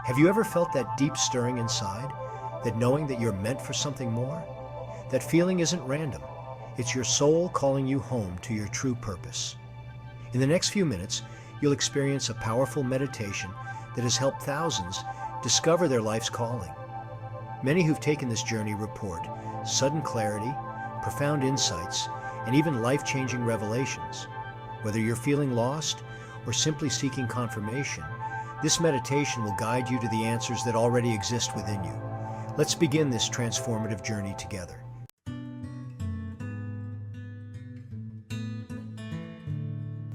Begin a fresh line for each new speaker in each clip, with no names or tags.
Have you ever felt that deep stirring inside? That knowing that you're meant for something more? That feeling isn't random. It's your soul calling you home to your true purpose. In the next few minutes, you'll experience a powerful meditation that has helped thousands discover their life's calling. Many who've taken this journey report sudden clarity, profound insights, and even life-changing revelations. Whether you're feeling lost or simply seeking confirmation, this meditation will guide you to the answers that already exist within you. Let's begin this transformative journey together.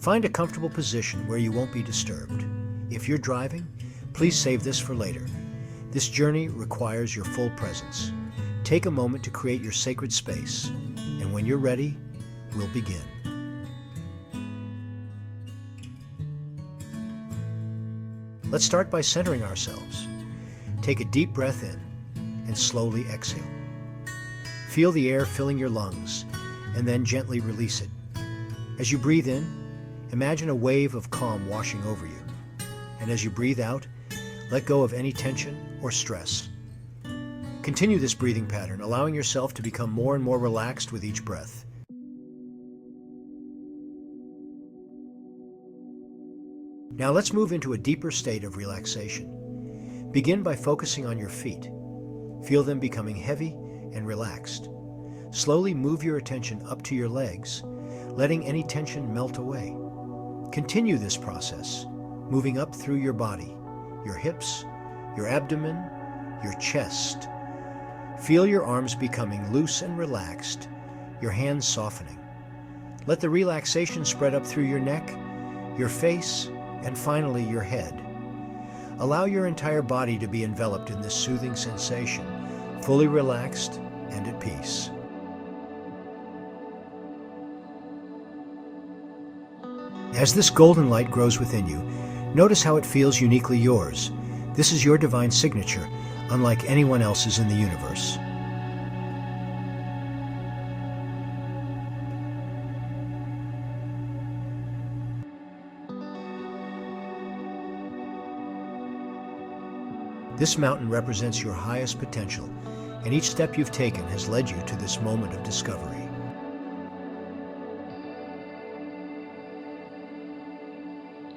Find a comfortable position where you won't be disturbed. If you're driving, please save this for later. This journey requires your full presence. Take a moment to create your sacred space, and when you're ready, we'll begin. Let's start by centering ourselves. Take a deep breath in and slowly exhale. Feel the air filling your lungs, and then gently release it. As you breathe in, imagine a wave of calm washing over you. And as you breathe out, let go of any tension or stress. Continue this breathing pattern, allowing yourself to become more and more relaxed with each breath. Now let's move into a deeper state of relaxation. Begin by focusing on your feet. Feel them becoming heavy and relaxed. Slowly move your attention up to your legs, letting any tension melt away. Continue this process, moving up through your body, your hips, your abdomen, your chest. Feel your arms becoming loose and relaxed, your hands softening. Let the relaxation spread up through your neck, your face, and finally your head. Allow your entire body to be enveloped in this soothing sensation, fully relaxed and at peace. As this golden light grows within you, notice how it feels uniquely yours. This is your divine signature, unlike anyone else's in the universe. This mountain represents your highest potential, and each step you've taken has led you to this moment of discovery.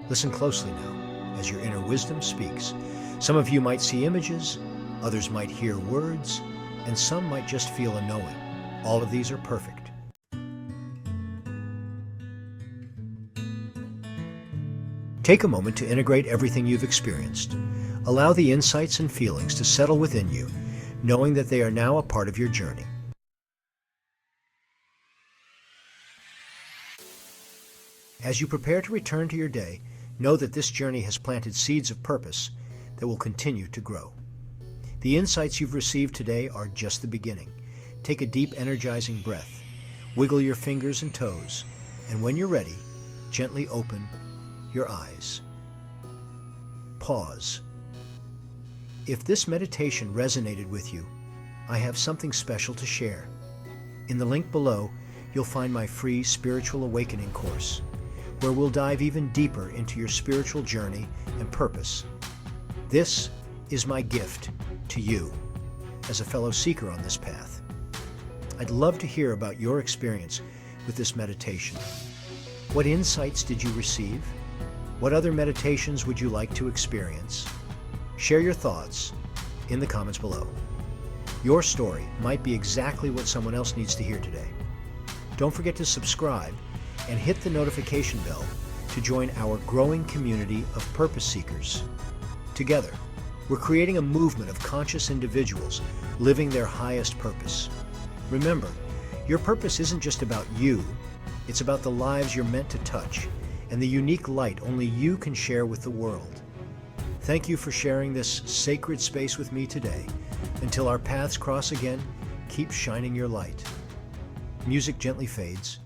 Listen closely now, as your inner wisdom speaks. Some of you might see images, others might hear words, and some might just feel a knowing. All of these are perfect. Take a moment to integrate everything you've experienced. Allow the insights and feelings to settle within you, knowing that they are now a part of your journey. As you prepare to return to your day, know that this journey has planted seeds of purpose that will continue to grow. The insights you've received today are just the beginning. Take a deep, energizing breath. Wiggle your fingers and toes, and when you're ready, gently open your eyes. Pause. If this meditation resonated with you, I have something special to share. In the link below, you'll find my free Spiritual Awakening course, where we'll dive even deeper into your spiritual journey and purpose. This is my gift to you as a fellow seeker on this path. I'd love to hear about your experience with this meditation. What insights did you receive? What other meditations would you like to experience? Share your thoughts in the comments below. Your story might be exactly what someone else needs to hear today. Don't forget to subscribe and hit the notification bell to join our growing community of purpose seekers. Together, we're creating a movement of conscious individuals living their highest purpose. Remember, your purpose isn't just about you, it's about the lives you're meant to touch and the unique light only you can share with the world. Thank you for sharing this sacred space with me today. Until our paths cross again, keep shining your light. Music gently fades,